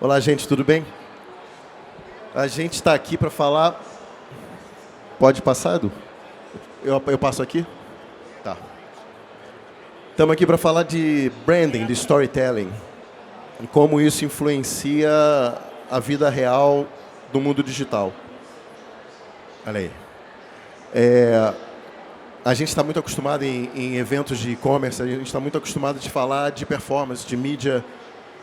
Olá, gente, tudo bem? A gente está aqui para falar... Pode passar, Edu? Eu passo aqui? Tá. Estamos aqui para falar de branding, de storytelling, e como isso influencia a vida real do mundo digital. Olha aí. A gente está muito acostumado em eventos de e-commerce, a gente está muito acostumado de falar de performance, de mídia,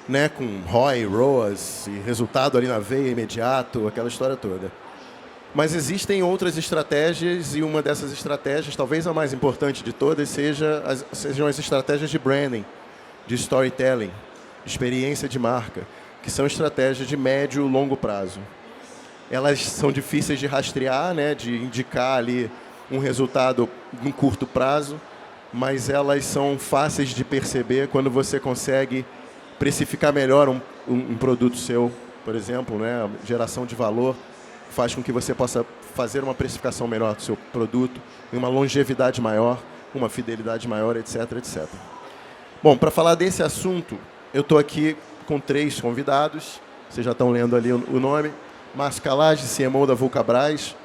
né, com ROI, ROAS, e resultado ali na veia, imediato, aquela história toda. Mas existem outras estratégias, e uma dessas estratégias, talvez a mais importante de todas, sejam as estratégias de branding, de storytelling, de experiência de marca, que são estratégias de médio e longo prazo. Elas são difíceis de rastrear, né, de indicar ali um resultado num curto prazo, mas elas são fáceis de perceber quando você consegue precificar melhor um produto seu, por exemplo, né? A geração de valor faz com que você possa fazer uma precificação melhor do seu produto, uma longevidade maior, uma fidelidade maior, etc, etc. Bom, para falar desse assunto, eu estou aqui com 3 convidados, vocês já estão lendo ali o nome. Márcio Calage, CMO da Vulcabras,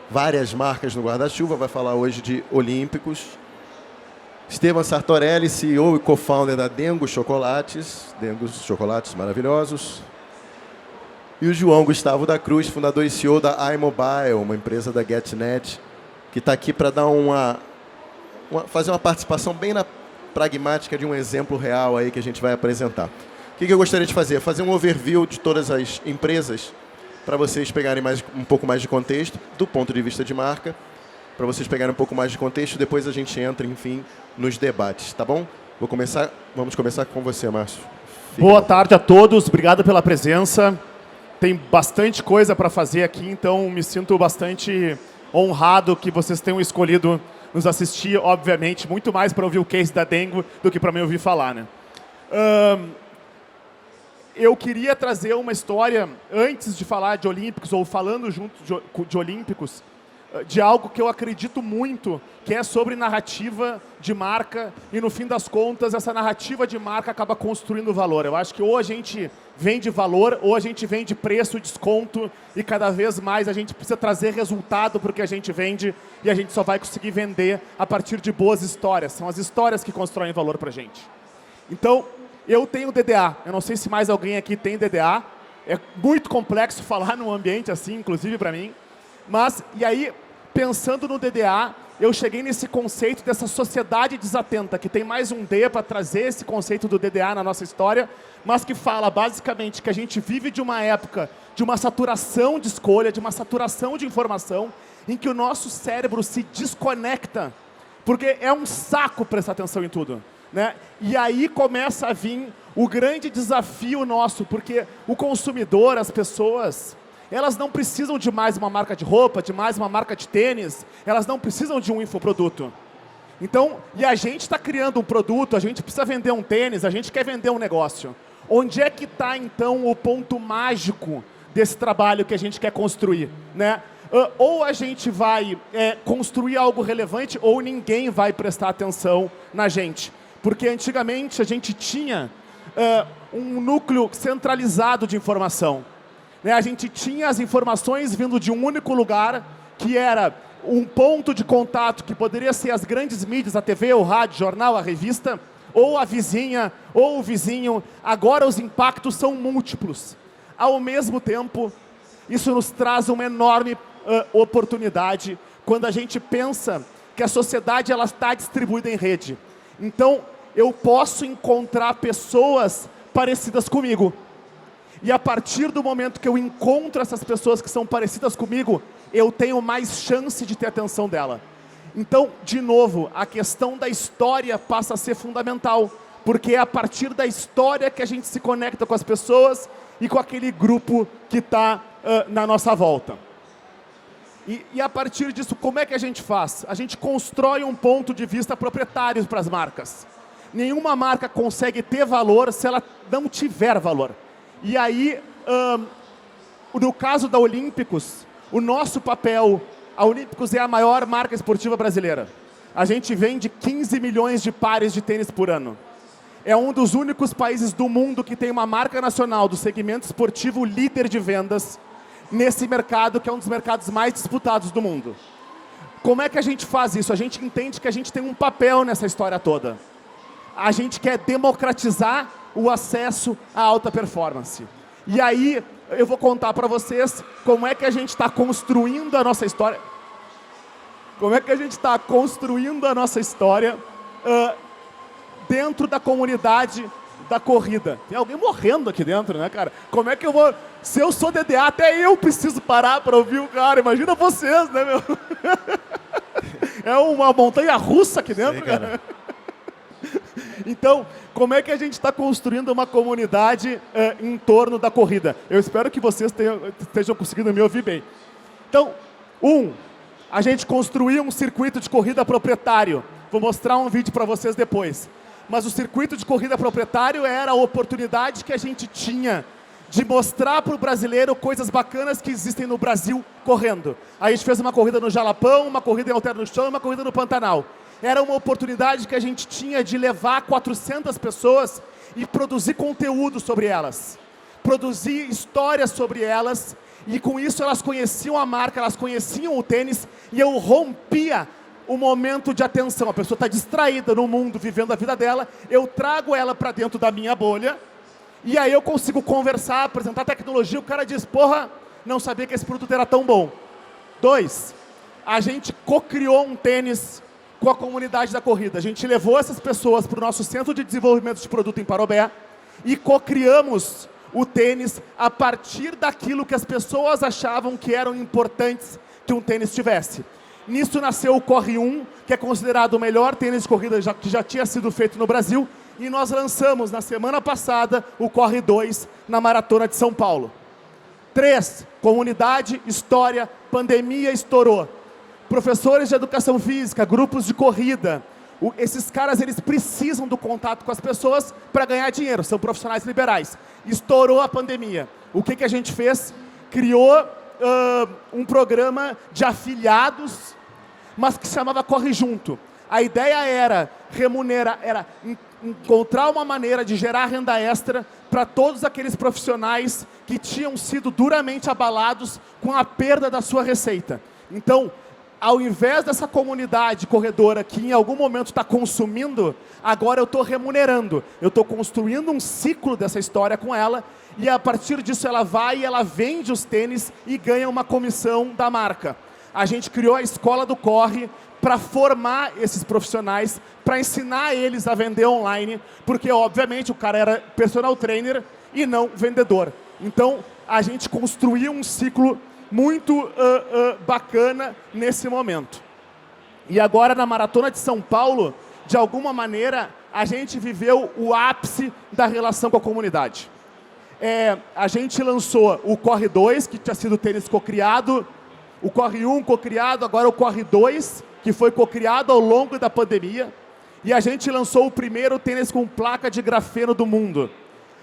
várias marcas no guarda-chuva, vai falar hoje de Olímpicos. Esteban Sartorelli, CEO e co-founder da Dengo Chocolates, Dengo Chocolates maravilhosos. E o João Gustavo da Cruz, fundador e CEO da iMobile, uma empresa da GetNet, que está aqui para dar fazer uma participação bem pragmática de um exemplo real aí que a gente vai apresentar. O que eu gostaria de fazer? Fazer um overview de todas as empresas, para vocês pegarem um pouco mais de contexto, do ponto de vista de marca, para vocês pegarem um pouco mais de contexto, depois a gente entra, enfim, nos debates, tá bom? Vamos começar com você, Márcio. Boa tarde a todos, obrigado pela presença. Tem bastante coisa para fazer aqui, então me sinto bastante honrado que vocês tenham escolhido nos assistir, obviamente, muito mais para ouvir o case da Dengo do que para me ouvir falar, né? Eu queria trazer uma história, antes de falar de Olímpicos, ou falando junto de Olímpicos, de algo que eu acredito muito, que é sobre narrativa de marca, e no fim das contas, essa narrativa de marca acaba construindo valor. Eu acho que ou a gente vende valor, ou a gente vende preço, desconto, e cada vez mais a gente precisa trazer resultado para o que a gente vende, e a gente só vai conseguir vender a partir de boas histórias. São as histórias que constroem valor para a gente. Então, eu tenho DDA. Eu não sei se mais alguém aqui tem DDA. É muito complexo falar num ambiente assim, inclusive para mim. Mas, e aí, pensando no DDA, eu cheguei nesse conceito dessa sociedade desatenta, que tem mais um D para trazer esse conceito do DDA na nossa história, mas que fala basicamente que a gente vive de uma época de uma saturação de escolha, de uma saturação de informação, em que o nosso cérebro se desconecta, porque é um saco prestar atenção em tudo, né? E aí começa a vir o grande desafio nosso, porque o consumidor, as pessoas, elas não precisam de mais uma marca de roupa, de mais uma marca de tênis, elas não precisam de um infoproduto. Então, e a gente está criando um produto, a gente precisa vender um tênis, a gente quer vender um negócio. Onde é que está, então, o ponto mágico desse trabalho que a gente quer construir, né? Ou a gente vai construir algo relevante, ou ninguém vai prestar atenção na gente. Porque antigamente a gente tinha um núcleo centralizado de informação. Né? A gente tinha as informações vindo de um único lugar, que era um ponto de contato que poderia ser as grandes mídias, a TV, o rádio, o jornal, a revista, ou a vizinha, ou o vizinho. Agora os impactos são múltiplos. Ao mesmo tempo, isso nos traz uma enorme oportunidade quando a gente pensa que a sociedade ela está distribuída em rede. Então, eu posso encontrar pessoas parecidas comigo. E a partir do momento que eu encontro essas pessoas que são parecidas comigo, eu tenho mais chance de ter atenção dela. Então, de novo, a questão da história passa a ser fundamental, porque é a partir da história que a gente se conecta com as pessoas e com aquele grupo que está na nossa volta. E a partir disso, como é que a gente faz? A gente constrói um ponto de vista proprietário para as marcas. Nenhuma marca consegue ter valor se ela não tiver valor. E aí, no caso da Olímpicos, o nosso papel, a Olímpicos é a maior marca esportiva brasileira. A gente vende 15 milhões de pares de tênis por ano. é um dos únicos países do mundo que tem uma marca nacional do segmento esportivo líder de vendas nesse mercado, que é um dos mercados mais disputados do mundo. Como é que a gente faz isso? A gente entende que a gente tem um papel nessa história toda. A gente quer democratizar o acesso à alta performance. E aí, eu vou contar para vocês como é que a gente está construindo a nossa história. Como é que a gente está construindo a nossa história dentro da comunidade da corrida. Tem alguém morrendo aqui dentro, né, cara? Como é que eu vou... Se eu sou DDA, até eu preciso parar para ouvir o cara. Imagina vocês, né, meu? É uma montanha russa aqui dentro, sei, cara. Então, como é que a gente está construindo uma comunidade em torno da corrida? Eu espero que vocês estejam conseguindo me ouvir bem. Então, a gente construiu um circuito de corrida proprietário. Vou mostrar um vídeo para vocês depois. Mas o circuito de corrida proprietário era a oportunidade que a gente tinha de mostrar para o brasileiro coisas bacanas que existem no Brasil correndo. A gente fez uma corrida no Jalapão, uma corrida em Alter no Chão e uma corrida no Pantanal. Era uma oportunidade que a gente tinha de levar 400 pessoas e produzir conteúdo sobre elas. Produzir histórias sobre elas. E com isso elas conheciam a marca, elas conheciam o tênis. E eu rompia o momento de atenção. A pessoa está distraída no mundo, vivendo a vida dela. Eu trago ela para dentro da minha bolha. E aí eu consigo conversar, apresentar tecnologia. O cara diz, porra, não sabia que esse produto era tão bom. 2, a gente co-criou um tênis com a comunidade da corrida. A gente levou essas pessoas para o nosso centro de desenvolvimento de produto em Parobé e co-criamos o tênis a partir daquilo que as pessoas achavam que eram importantes que um tênis tivesse. Nisso nasceu o Corre 1, que é considerado o melhor tênis de corrida que já tinha sido feito no Brasil, e nós lançamos na semana passada o Corre 2 na Maratona de São Paulo. 3, comunidade, história, pandemia estourou. Professores de educação física, grupos de corrida. Esses caras, eles precisam do contato com as pessoas para ganhar dinheiro. São profissionais liberais. Estourou a pandemia. O que a gente fez? Criou um programa de afiliados, mas que se chamava Corre Junto. A ideia era encontrar uma maneira de gerar renda extra para todos aqueles profissionais que tinham sido duramente abalados com a perda da sua receita. Então, ao invés dessa comunidade corredora que em algum momento está consumindo, agora eu estou remunerando. Eu estou construindo um ciclo dessa história com ela e a partir disso ela vai e ela vende os tênis e ganha uma comissão da marca. A gente criou a Escola do Corre para formar esses profissionais, para ensinar eles a vender online, porque obviamente o cara era personal trainer e não vendedor. Então a gente construiu um ciclo muito bacana nesse momento. E agora na Maratona de São Paulo, de alguma maneira, a gente viveu o ápice da relação com a comunidade. A gente lançou o Corre 2, que tinha sido tênis cocriado, o Corre 1 cocriado, agora o Corre 2, que foi cocriado ao longo da pandemia, e a gente lançou o primeiro tênis com placa de grafeno do mundo.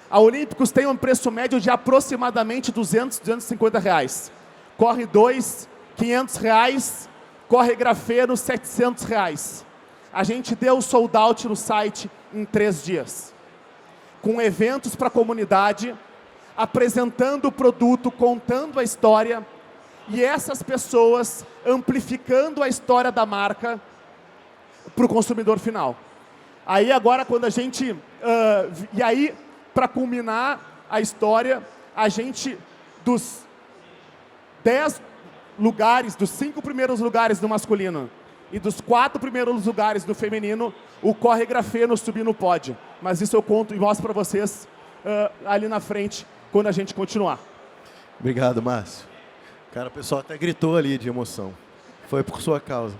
A Olímpicos tem um preço médio de aproximadamente 200, 250 reais. Corre 2, 500 reais. Corre grafeno, 700 reais. A gente deu sold out no site em 3 dias. Com eventos para a comunidade, apresentando o produto, contando a história, e essas pessoas amplificando a história da marca para o consumidor final. Aí agora, quando a gente... e aí, para culminar a história, a gente, dos 10 lugares, dos 5 primeiros lugares do masculino e dos 4 primeiros lugares do feminino, o Corre Grafeno subiu no pódio. Mas isso eu conto e mostro para vocês ali na frente, quando a gente continuar. Obrigado, Márcio. Cara, o pessoal até gritou ali de emoção. Foi por sua causa.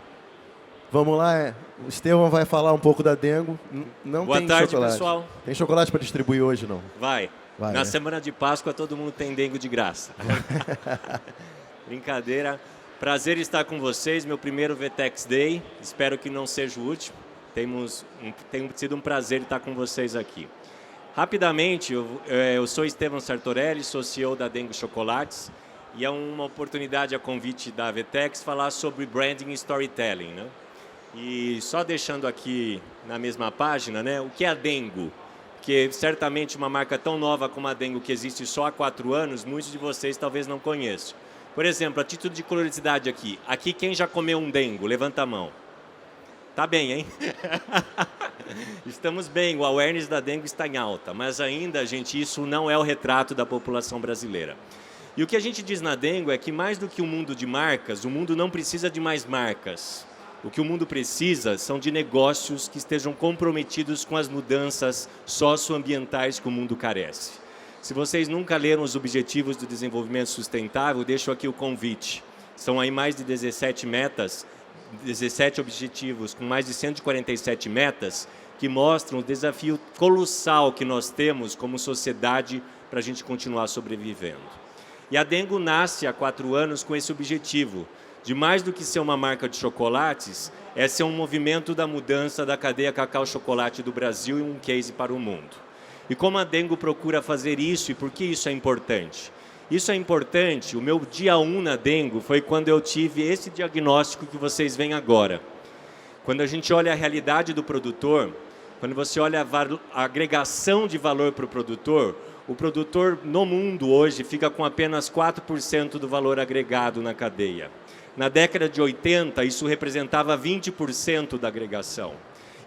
Vamos lá, o Estevão vai falar um pouco da Dengo. Não Boa tem tarde, chocolate. pessoal. Tem chocolate para distribuir hoje, não? Vai. Vai, Na né? semana de Páscoa todo mundo tem Dengo de graça. Brincadeira. Prazer estar com vocês, meu primeiro VTEX Day. Espero que não seja o último. Tem sido um prazer estar com vocês aqui. Rapidamente, eu sou Estevão Sartorelli, sou CEO da Dengo Chocolates. E é uma oportunidade, a convite da VTEX, falar sobre branding e storytelling, né? E só deixando aqui na mesma página, né? O que é a Dengo? porque certamente uma marca tão nova como a Dengo, que existe só há 4 anos, muitos de vocês talvez não conheçam. Por exemplo, a título de curiosidade aqui. Aqui quem já comeu um Dengo? Levanta a mão. Tá bem, hein? Estamos bem, o awareness da Dengo está em alta, mas ainda, gente, isso não é o retrato da população brasileira. E o que a gente diz na Dengo é que mais do que um mundo de marcas, o mundo não precisa de mais marcas. O que o mundo precisa são de negócios que estejam comprometidos com as mudanças socioambientais que o mundo carece. Se vocês nunca leram os Objetivos do Desenvolvimento Sustentável, deixo aqui o convite. São aí mais de 17 metas, 17 objetivos com mais de 147 metas, que mostram o desafio colossal que nós temos como sociedade para a gente continuar sobrevivendo. E a Dengo nasce há 4 anos com esse objetivo, de mais do que ser uma marca de chocolates, é ser um movimento da mudança da cadeia cacau-chocolate do Brasil e um case para o mundo. E como a Dengo procura fazer isso e por que isso é importante? Isso é importante, o meu dia 1 na Dengo foi quando eu tive esse diagnóstico que vocês veem agora. Quando a gente olha a realidade do produtor, quando você olha a agregação de valor para o produtor no mundo hoje fica com apenas 4% do valor agregado na cadeia. Na década de 80, isso representava 20% da agregação.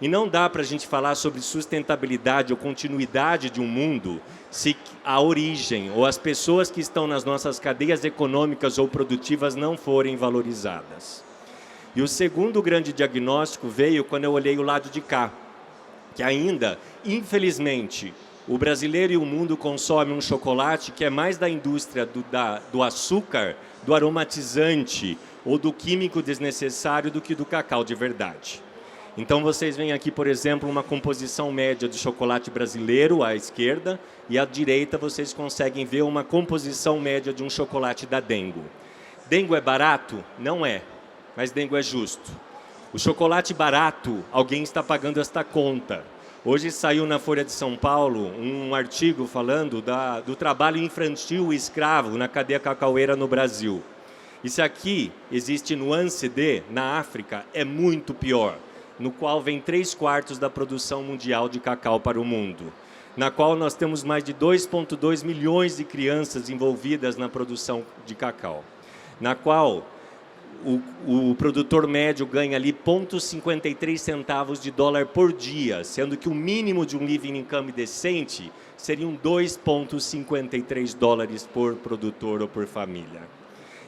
E não dá para a gente falar sobre sustentabilidade ou continuidade de um mundo se a origem ou as pessoas que estão nas nossas cadeias econômicas ou produtivas não forem valorizadas. E o segundo grande diagnóstico veio quando eu olhei o lado de cá, que ainda, infelizmente, o brasileiro e o mundo consomem um chocolate que é mais da indústria do açúcar, do aromatizante ou do químico desnecessário do que do cacau de verdade. Então, vocês veem aqui, por exemplo, uma composição média de chocolate brasileiro à esquerda e à direita vocês conseguem ver uma composição média de um chocolate da Dengo. Dengo é barato? Não é, mas Dengo é justo. O chocolate barato, alguém está pagando esta conta. Hoje saiu na Folha de São Paulo um artigo falando do trabalho infantil e escravo na cadeia cacaueira no Brasil. E se aqui existe nuance de, na África, é muito pior, no qual vem 3/4 da produção mundial de cacau para o mundo, na qual nós temos mais de 2,2 milhões de crianças envolvidas na produção de cacau, na qual o produtor médio ganha ali 0,53 centavos de dólar por dia, sendo que o mínimo de um living income decente seriam 2,53 dólares por produtor ou por família.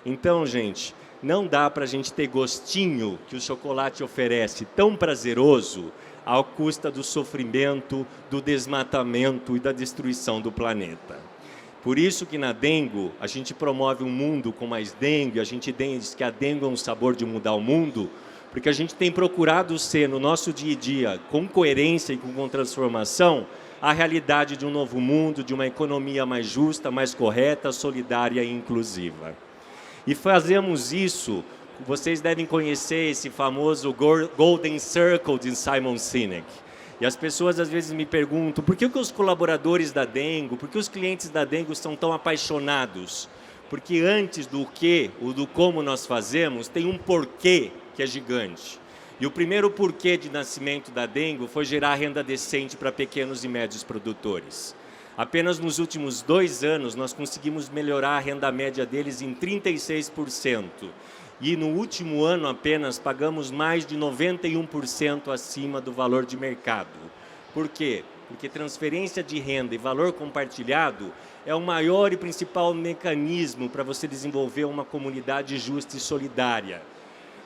Então, gente, não dá para a gente ter gostinho que o chocolate oferece tão prazeroso à custa do sofrimento, do desmatamento e da destruição do planeta. Por isso que na Dengo a gente promove um mundo com mais Dengo, a gente diz que a Dengo é um sabor de mudar o mundo, porque a gente tem procurado ser no nosso dia a dia, com coerência e com transformação, a realidade de um novo mundo, de uma economia mais justa, mais correta, solidária e inclusiva. E fazemos isso, vocês devem conhecer esse famoso Golden Circle de Simon Sinek. E as pessoas às vezes me perguntam, por que os colaboradores da Dengo, por que os clientes da Dengo são tão apaixonados? Porque antes do que, ou do como nós fazemos, tem um porquê que é gigante. E o primeiro porquê de nascimento da Dengo foi gerar renda decente para pequenos e médios produtores. Apenas nos últimos 2 anos, nós conseguimos melhorar a renda média deles em 36%. E no último ano apenas pagamos mais de 91% acima do valor de mercado. Por quê? Porque transferência de renda e valor compartilhado é o maior e principal mecanismo para você desenvolver uma comunidade justa e solidária.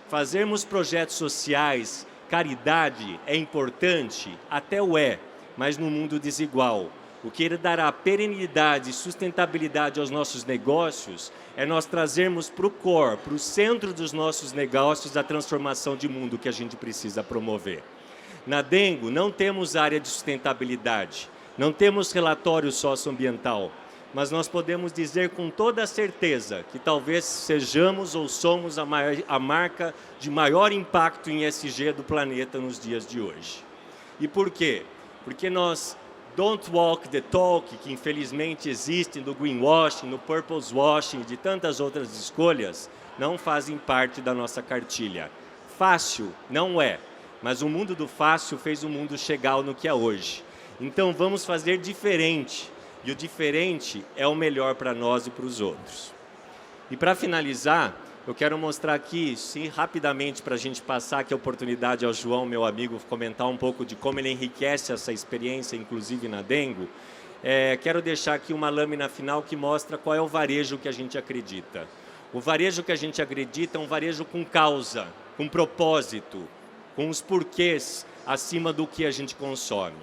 Fazermos projetos sociais, caridade é importante, até o é, mas no mundo desigual. O que dará perenidade e sustentabilidade aos nossos negócios é nós trazermos para o core, para o centro dos nossos negócios, a transformação de mundo que a gente precisa promover. Na Dengo, não temos área de sustentabilidade, não temos relatório socioambiental, mas nós podemos dizer com toda a certeza que talvez sejamos ou somos a marca de maior impacto em ESG do planeta nos dias de hoje. E por quê? Porque nós don't walk the talk, que infelizmente existe no greenwashing, no purpose washing e de tantas outras escolhas, não fazem parte da nossa cartilha. Fácil não é, mas o mundo do fácil fez o mundo chegar no que é hoje. Então vamos fazer diferente. E o diferente é o melhor para nós e para os outros. E para finalizar, eu quero mostrar aqui, sim, rapidamente, para a gente passar aqui a oportunidade ao João, meu amigo, comentar um pouco de como ele enriquece essa experiência, inclusive na Dengo. Quero deixar aqui uma lâmina final que mostra qual é o varejo que a gente acredita. O varejo que a gente acredita é um varejo com causa, com propósito, com os porquês acima do que a gente consome.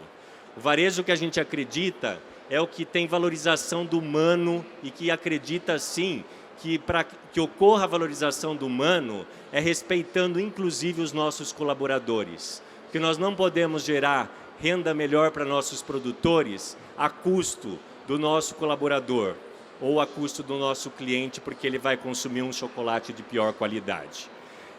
O varejo que a gente acredita é o que tem valorização do humano e que acredita, sim, que para que ocorra a valorização do humano é respeitando inclusive os nossos colaboradores. Porque nós não podemos gerar renda melhor para nossos produtores a custo do nosso colaborador ou a custo do nosso cliente, porque ele vai consumir um chocolate de pior qualidade.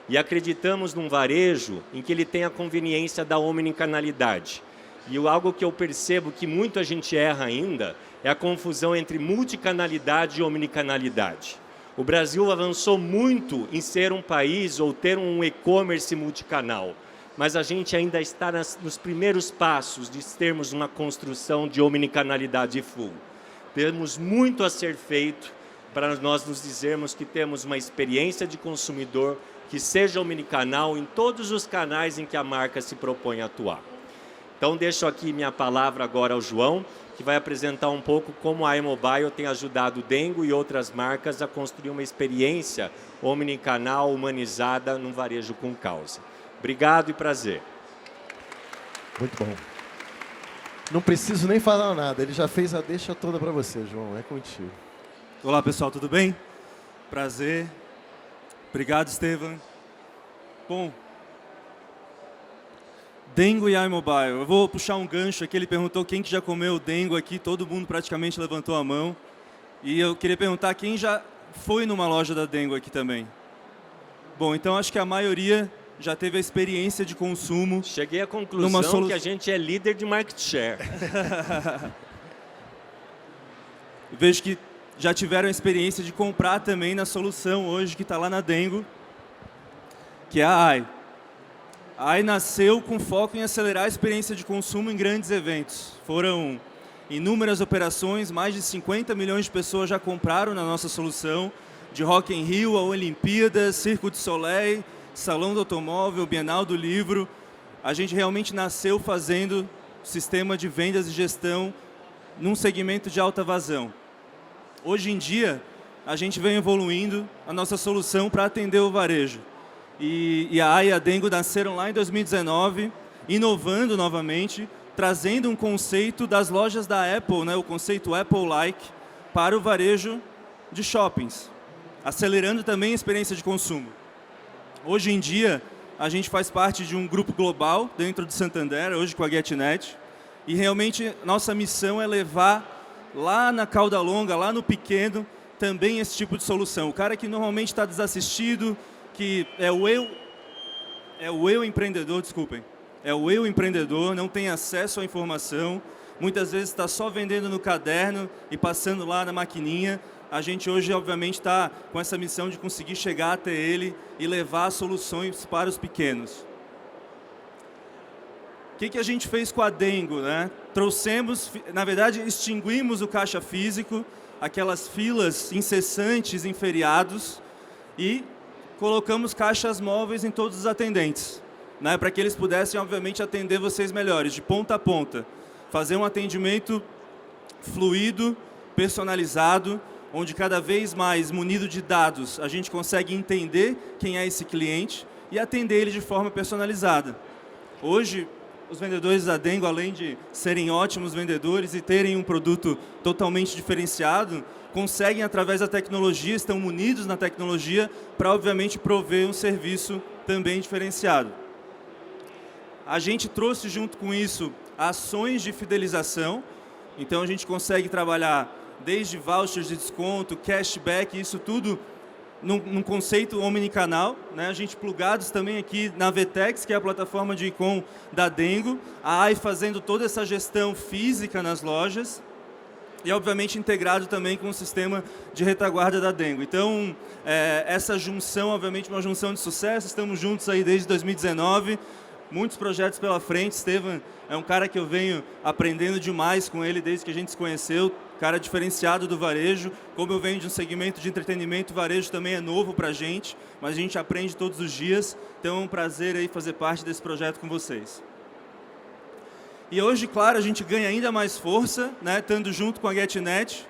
E acreditamos num varejo em que ele tem a conveniência da omnicanalidade. E algo que eu percebo que muito a gente erra ainda é a confusão entre multicanalidade e omnicanalidade. O Brasil avançou muito em ser um país ou ter um e-commerce multicanal, mas a gente ainda está nos primeiros passos de termos uma construção de omnicanalidade full. Temos muito a ser feito para nós nos dizermos que temos uma experiência de consumidor que seja omnicanal em todos os canais em que a marca se propõe a atuar. Então, deixo aqui minha palavra agora ao João, que vai apresentar um pouco como a iMobile tem ajudado o Dengo e outras marcas a construir uma experiência omnicanal, humanizada, num varejo com causa. Obrigado e prazer. Muito bom. Não preciso nem falar nada, ele já fez a deixa toda para você, João, é contigo. Olá, pessoal, tudo bem? Prazer. Obrigado, Estevam. Bom, Dengo e iMobile. Eu vou puxar um gancho aqui, ele perguntou quem que já comeu Dengo aqui, todo mundo praticamente levantou a mão. E eu queria perguntar quem já foi numa loja da Dengo aqui também. Bom, então acho que a maioria já teve a experiência de consumo. Cheguei à conclusão que a gente é líder de market share. Vejo que já tiveram a experiência de comprar também na solução hoje que está lá na Dengo, que é a AI. A AI nasceu com foco em acelerar a experiência de consumo em grandes eventos. Foram inúmeras operações, mais de 50 milhões de pessoas já compraram na nossa solução, de Rock in Rio a Olimpíadas, Circo du Soleil, Salão do Automóvel, Bienal do Livro. A gente realmente nasceu fazendo sistema de vendas e gestão num segmento de alta vazão. Hoje em dia, a gente vem evoluindo a nossa solução para atender o varejo. E a AI e a Dengo nasceram lá em 2019, inovando novamente, trazendo um conceito das lojas da Apple, né, o conceito Apple-like, para o varejo de shoppings, acelerando também a experiência de consumo. Hoje em dia, a gente faz parte de um grupo global dentro de Santander, hoje com a GetNet, e realmente nossa missão é levar lá na cauda longa, lá no pequeno, também esse tipo de solução. O cara que normalmente está desassistido, que é o eu empreendedor, desculpem, é o eu empreendedor, não tem acesso à informação, muitas vezes está só vendendo no caderno e passando lá na maquininha. A gente hoje, obviamente, está com essa missão de conseguir chegar até ele e levar soluções para os pequenos. O que a gente fez com a Dengo, né? Trouxemos, na verdade, extinguimos o caixa físico, aquelas filas incessantes em feriados, e colocamos caixas móveis em todos os atendentes, né? Para que eles pudessem, obviamente, atender vocês melhores, de ponta a ponta. Fazer um atendimento fluido, personalizado, onde cada vez mais, munido de dados, a gente consegue entender quem é esse cliente e atender ele de forma personalizada. Hoje, os vendedores da Dengo, além de serem ótimos vendedores e terem um produto totalmente diferenciado, conseguem, através da tecnologia, estão munidos na tecnologia para, obviamente, prover um serviço também diferenciado. A gente trouxe, junto com isso, ações de fidelização. Então, a gente consegue trabalhar desde vouchers de desconto, cashback, isso tudo num conceito omnicanal, né? A gente plugados também aqui na Vtex, que é a plataforma de e-com da Dengo, a AI fazendo toda essa gestão física nas lojas e, obviamente, integrado também com o sistema de retaguarda da Dengo. Então, essa junção, obviamente, uma junção de sucesso, estamos juntos aí desde 2019, muitos projetos pela frente. Estevam é um cara que eu venho aprendendo demais com ele desde que a gente se conheceu, cara diferenciado do varejo. Como eu venho de um segmento de entretenimento, o varejo também é novo para a gente, mas a gente aprende todos os dias. Então é um prazer aí fazer parte desse projeto com vocês. E hoje, claro, a gente ganha ainda mais força, né, estando junto com a GetNet.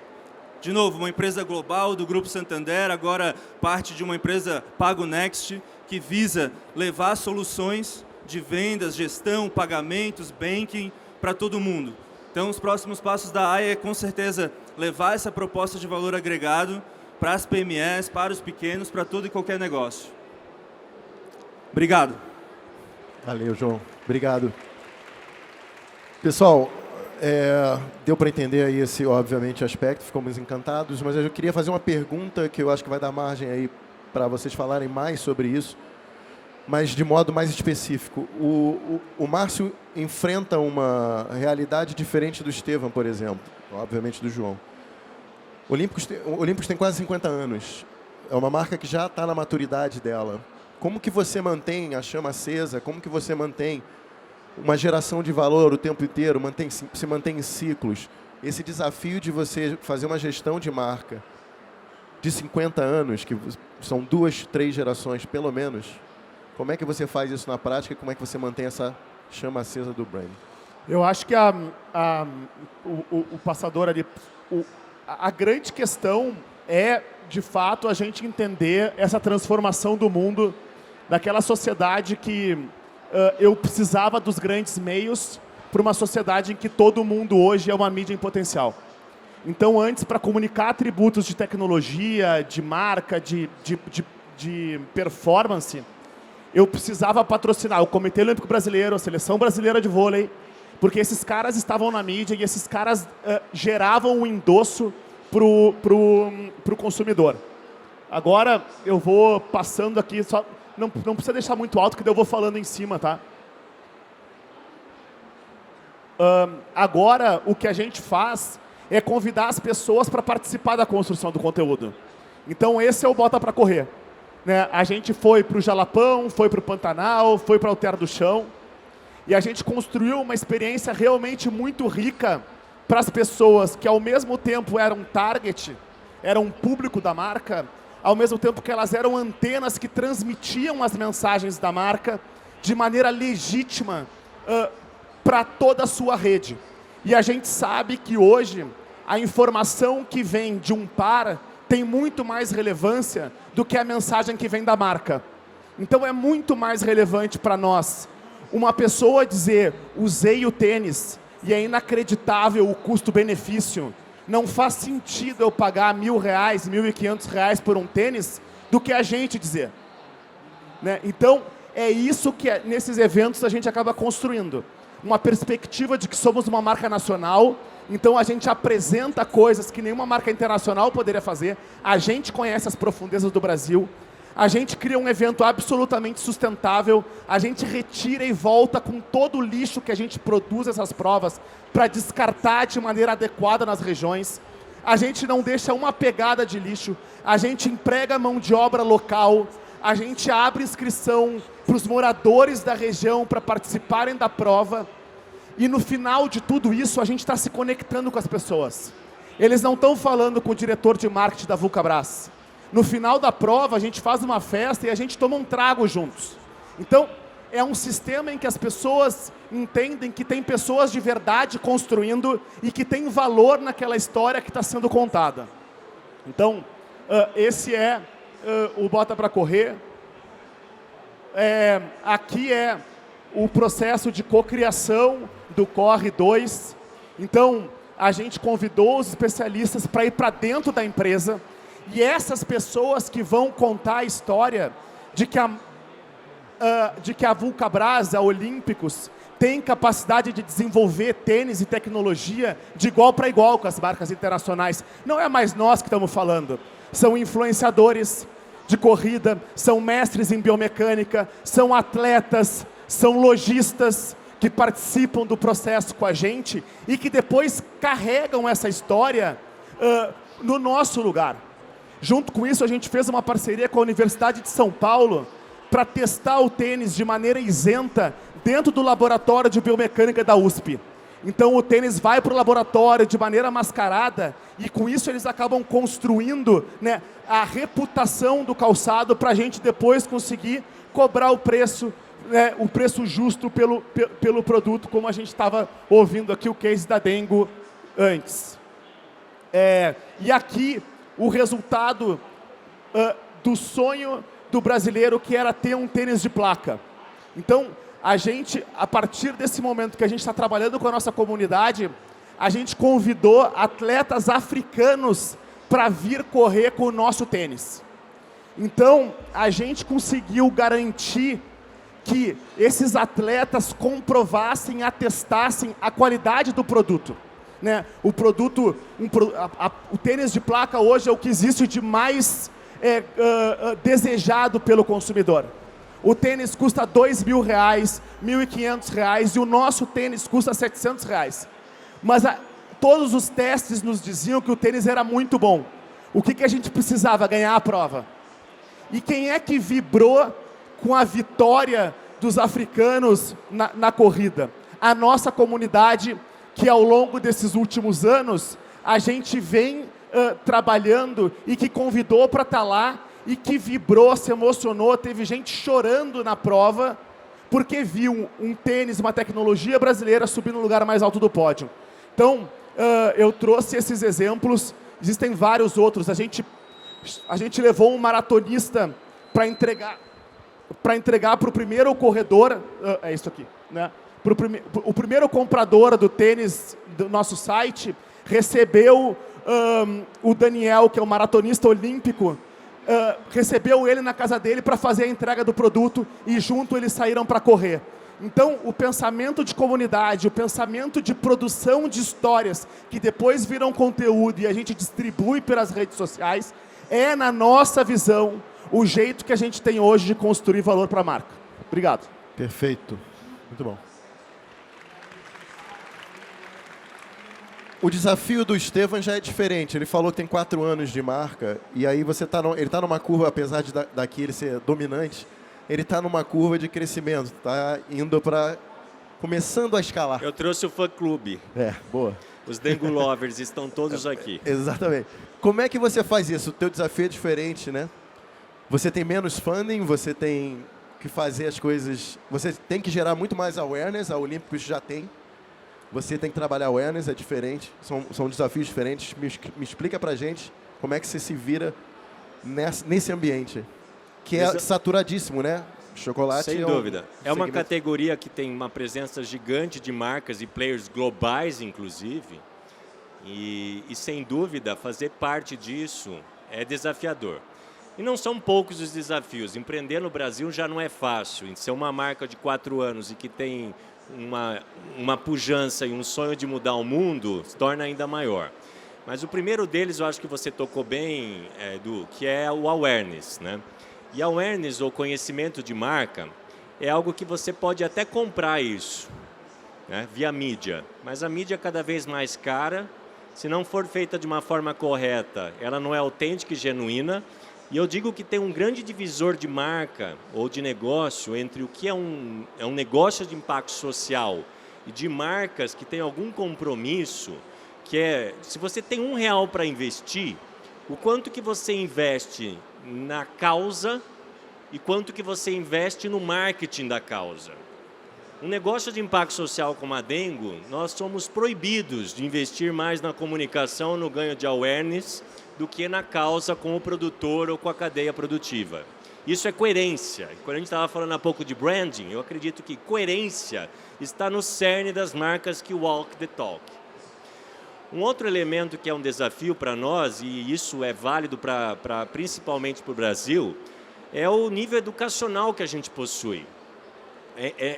De novo, uma empresa global do Grupo Santander, agora parte de uma empresa PagoNext, que visa levar soluções de vendas, gestão, pagamentos, banking para todo mundo. Então, os próximos passos da AIA é, com certeza, levar essa proposta de valor agregado para as PMEs, para os pequenos, para todo e qualquer negócio. Obrigado. Valeu, João. Obrigado. Pessoal, deu para entender aí esse, obviamente, aspecto, ficamos encantados, mas eu queria fazer uma pergunta que eu acho que vai dar margem aí para vocês falarem mais sobre isso, mas de modo mais específico. O Márcio enfrenta uma realidade diferente do Estevam, por exemplo, obviamente do João. O Olímpicos tem quase 50 anos, é uma marca que já está na maturidade dela. Como que você mantém a chama acesa? Como que você mantém uma geração de valor o tempo inteiro, se mantém em ciclos? Esse desafio de você fazer uma gestão de marca de 50 anos, que são 2, 3 gerações pelo menos, como é que você faz isso na prática e como é que você mantém essa chama acesa do brand? Eu acho que o passador ali, a grande questão é, de fato, a gente entender essa transformação do mundo, daquela sociedade que eu precisava dos grandes meios para uma sociedade em que todo mundo hoje é uma mídia em potencial. Então, antes, para comunicar atributos de tecnologia, de marca, de performance, eu precisava patrocinar o Comitê Olímpico Brasileiro, a Seleção Brasileira de Vôlei, porque esses caras estavam na mídia e esses caras geravam um endosso pro consumidor. Agora, eu vou passando aqui, só não precisa deixar muito alto, que daí eu vou falando em cima, tá? Agora, o que a gente faz é convidar as pessoas para participar da construção do conteúdo. Então, esse é o Bota para Correr. Né? A gente foi para o Jalapão, foi para o Pantanal, foi para o Alter do Chão, e a gente construiu uma experiência realmente muito rica para as pessoas que, ao mesmo tempo, eram target, eram público da marca, ao mesmo tempo que elas eram antenas que transmitiam as mensagens da marca de maneira legítima para toda a sua rede. E a gente sabe que hoje a informação que vem de um par tem muito mais relevância do que a mensagem que vem da marca. Então é muito mais relevante para nós uma pessoa dizer: usei o tênis e é inacreditável o custo-benefício, não faz sentido eu pagar R$1.000, R$1.500 por um tênis, do que a gente dizer. Né? Então, é isso que nesses eventos a gente acaba construindo. Uma perspectiva de que somos uma marca nacional, então a gente apresenta coisas que nenhuma marca internacional poderia fazer, a gente conhece as profundezas do Brasil, a gente cria um evento absolutamente sustentável, a gente retira e volta com todo o lixo que a gente produz essas provas para descartar de maneira adequada nas regiões. A gente não deixa uma pegada de lixo, a gente emprega mão de obra local, a gente abre inscrição para os moradores da região para participarem da prova. E no final de tudo isso, a gente está se conectando com as pessoas. Eles não estão falando com o diretor de marketing da Vulcabras. No final da prova, a gente faz uma festa e a gente toma um trago juntos. Então, é um sistema em que as pessoas entendem que tem pessoas de verdade construindo e que tem valor naquela história que está sendo contada. Então, esse é o Bota para Correr. Aqui é o processo de cocriação do Corre 2. Então, a gente convidou os especialistas para ir para dentro da empresa, e essas pessoas que vão contar a história de que a Vulcabras, a Olímpicos, tem capacidade de desenvolver tênis e tecnologia de igual para igual com as marcas internacionais. Não é mais nós que estamos falando. São influenciadores de corrida, são mestres em biomecânica, são atletas, são lojistas que participam do processo com a gente e que depois carregam essa história no nosso lugar. Junto com isso, a gente fez uma parceria com a Universidade de São Paulo para testar o tênis de maneira isenta dentro do laboratório de biomecânica da USP. Então o tênis vai para o laboratório de maneira mascarada e com isso eles acabam construindo, né, a reputação do calçado para a gente depois conseguir cobrar o preço, né, o preço justo pelo produto, como a gente estava ouvindo aqui o case da Dengo antes. E aqui o resultado do sonho do brasileiro, que era ter um tênis de placa. Então, a gente, a partir desse momento que a gente está trabalhando com a nossa comunidade, a gente convidou atletas africanos para vir correr com o nosso tênis. Então, a gente conseguiu garantir que esses atletas comprovassem, atestassem a qualidade do produto. Né? O produto, o tênis de placa hoje é o que existe de mais desejado pelo consumidor. O tênis custa R$2.000, R$1.500 e o nosso tênis custa R$700. Mas todos os testes nos diziam que o tênis era muito bom. O que a gente precisava? Ganhar a prova. E quem é que vibrou com a vitória dos africanos na corrida? A nossa comunidade, que ao longo desses últimos anos, a gente vem trabalhando e que convidou para estar lá e que vibrou, se emocionou, teve gente chorando na prova porque viu um tênis, uma tecnologia brasileira subir no lugar mais alto do pódio. Então, eu trouxe esses exemplos, existem vários outros. A gente levou um maratonista para entregar para o primeiro corredor, é isso aqui, né? O primeiro comprador do tênis do nosso site recebeu o Daniel, que é um maratonista olímpico, recebeu ele na casa dele para fazer a entrega do produto e junto eles saíram para correr. Então, o pensamento de comunidade, o pensamento de produção de histórias que depois viram conteúdo e a gente distribui pelas redes sociais, é, na nossa visão, o jeito que a gente tem hoje de construir valor para a marca. Obrigado. Perfeito. Muito bom. O desafio do Estevam já é diferente. Ele falou que tem 4 anos de marca e aí ele está numa curva, apesar de daqui ele ser dominante, ele está numa curva de crescimento, está indo para... começando a escalar. Eu trouxe o fã-clube. Boa. Os Dengo Lovers estão todos aqui. Exatamente. Como é que você faz isso? O teu desafio é diferente, né? Você tem menos funding, você tem que fazer as coisas... Você tem que gerar muito mais awareness, a Olímpicos já tem. Você tem que trabalhar awareness, é diferente. São desafios diferentes. Me explica pra gente como é que você se vira nesse ambiente. Que é saturadíssimo, né? Chocolate. Sem dúvida. É uma categoria que tem uma presença gigante de marcas e players globais, inclusive. E sem dúvida, fazer parte disso é desafiador. E não são poucos os desafios. Empreender no Brasil já não é fácil. Ser uma marca de 4 anos e que tem uma pujança e um sonho de mudar o mundo se torna ainda maior. Mas o primeiro deles, eu acho que você tocou bem, Edu, que é o awareness, né? E awareness, ou conhecimento de marca, é algo que você pode até comprar isso, né, via mídia. Mas a mídia é cada vez mais cara. Se não for feita de uma forma correta, ela não é autêntica e genuína. E eu digo que tem um grande divisor de marca ou de negócio entre o que é um negócio de impacto social e de marcas que tem algum compromisso, que é, se você tem R$1 para investir, o quanto que você investe na causa e quanto que você investe no marketing da causa. Um negócio de impacto social como a Dengo, nós somos proibidos de investir mais na comunicação, no ganho de awareness, do que na causa com o produtor ou com a cadeia produtiva. Isso é coerência. Quando a gente estava falando há pouco de branding, eu acredito que coerência está no cerne das marcas que walk the talk. Um outro elemento que é um desafio para nós, e isso é válido principalmente para o Brasil, é o nível educacional que a gente possui.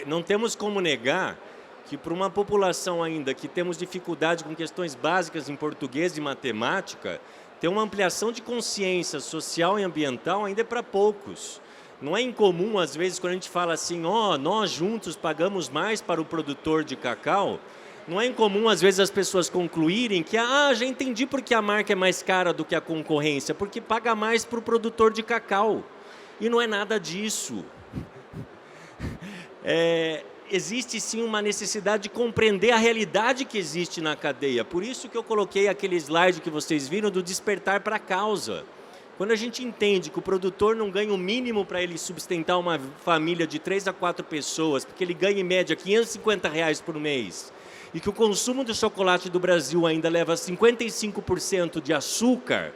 Não temos como negar que para uma população ainda que temos dificuldade com questões básicas em português e matemática, ter uma ampliação de consciência social e ambiental ainda é para poucos. Não é incomum, às vezes, quando a gente fala assim, nós juntos pagamos mais para o produtor de cacau, não é incomum, às vezes, as pessoas concluírem que, já entendi porque a marca é mais cara do que a concorrência, porque paga mais para o produtor de cacau. E não é nada disso. existe sim uma necessidade de compreender a realidade que existe na cadeia. Por isso que eu coloquei aquele slide que vocês viram do despertar para a causa. Quando a gente entende que o produtor não ganha o mínimo para ele sustentar uma família de 3 a 4 pessoas, porque ele ganha em média R$550 por mês, e que o consumo do chocolate do Brasil ainda leva 55% de açúcar,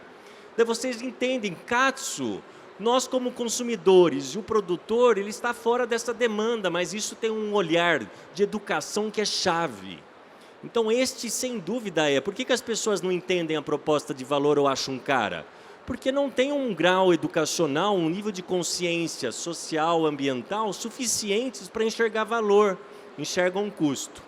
daí vocês entendem, Katsu, nós como consumidores e o produtor, ele está fora dessa demanda, mas isso tem um olhar de educação que é chave. Então este, sem dúvida, por que as pessoas não entendem a proposta de valor ou acham cara? Porque não tem um grau educacional, um nível de consciência social, ambiental, suficientes para enxergar valor, enxergam custo.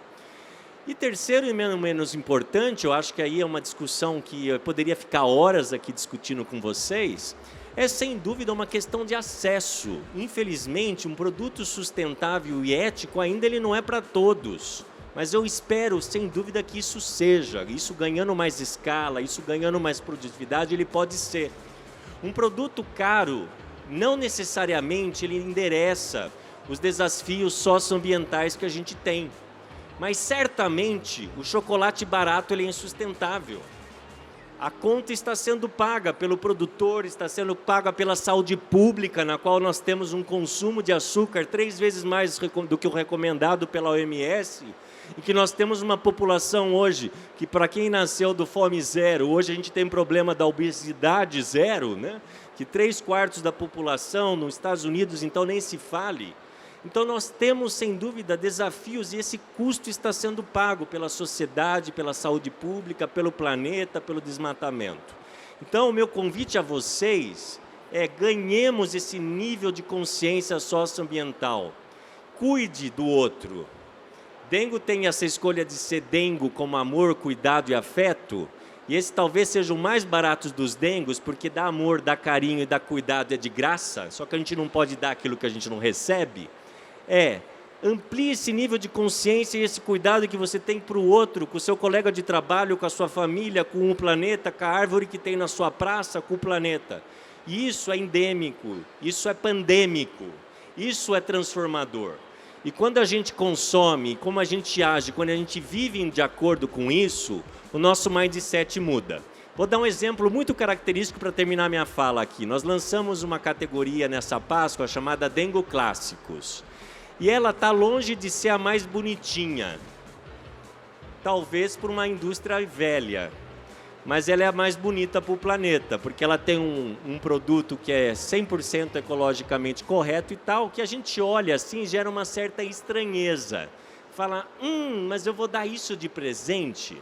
E terceiro e menos importante, eu acho que aí é uma discussão que eu poderia ficar horas aqui discutindo com vocês, é sem dúvida uma questão de acesso. Infelizmente, um produto sustentável e ético ainda ele não é para todos. Mas eu espero, sem dúvida, que isso seja, isso ganhando mais escala, isso ganhando mais produtividade, ele pode ser. Um produto caro, não necessariamente ele endereça os desafios socioambientais que a gente tem. Mas certamente o chocolate barato ele é insustentável. A conta está sendo paga pelo produtor, está sendo paga pela saúde pública, na qual nós temos um consumo de açúcar 3 vezes mais do que o recomendado pela OMS, e que nós temos uma população hoje que, para quem nasceu do fome zero, hoje a gente tem problema da obesidade zero, né? Que 3/4 da população nos Estados Unidos, então nem se fale. Então nós temos, sem dúvida, desafios e esse custo está sendo pago pela sociedade, pela saúde pública, pelo planeta, pelo desmatamento. Então o meu convite a vocês é ganhemos esse nível de consciência socioambiental. Cuide do outro. Dengo tem essa escolha de ser dengo como amor, cuidado e afeto, e esse talvez seja o mais barato dos dengos, porque dá amor, dá carinho e dá cuidado é de graça, só que a gente não pode dar aquilo que a gente não recebe. Amplie esse nível de consciência e esse cuidado que você tem para o outro, com o seu colega de trabalho, com a sua família, com o planeta, com a árvore que tem na sua praça, com o planeta. E isso é endêmico, isso é pandêmico, isso é transformador. E quando a gente consome, como a gente age, quando a gente vive de acordo com isso, o nosso mindset muda. Vou dar um exemplo muito característico para terminar minha fala aqui. Nós lançamos uma categoria nessa Páscoa chamada Dengo Clássicos. E ela está longe de ser a mais bonitinha, talvez por uma indústria velha. Mas ela é a mais bonita para o planeta, porque ela tem um produto que é 100% ecologicamente correto e tal, que a gente olha assim e gera uma certa estranheza. Fala, mas eu vou dar isso de presente?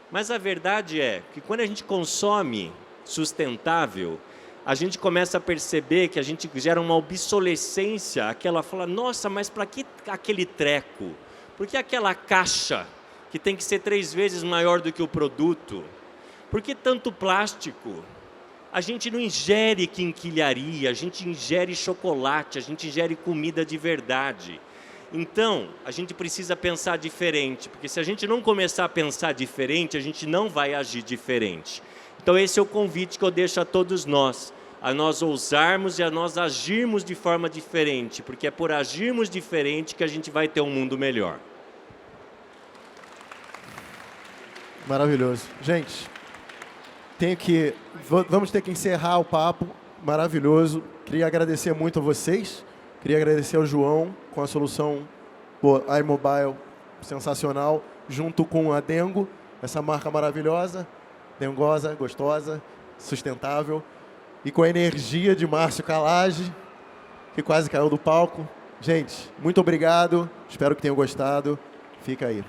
Mas a verdade é que quando a gente consome sustentável, a gente começa a perceber que a gente gera uma obsolescência, aquela fala, nossa, mas para que aquele treco? Por que aquela caixa que tem que ser 3 vezes maior do que o produto? Por que tanto plástico? A gente não ingere quinquilharia, a gente ingere chocolate, a gente ingere comida de verdade. Então, a gente precisa pensar diferente, porque se a gente não começar a pensar diferente, a gente não vai agir diferente. Então esse é o convite que eu deixo a todos nós, a nós ousarmos e a nós agirmos de forma diferente, porque é por agirmos diferente que a gente vai ter um mundo melhor. Maravilhoso. Gente, vamos ter que encerrar o papo, maravilhoso. Queria agradecer muito a vocês, queria agradecer ao João com a solução iMobile sensacional, junto com a Dengo, essa marca maravilhosa, dengosa, gostosa, sustentável, e com a energia de Márcio Calage, que quase caiu do palco. Gente, muito obrigado, espero que tenham gostado. Fica aí.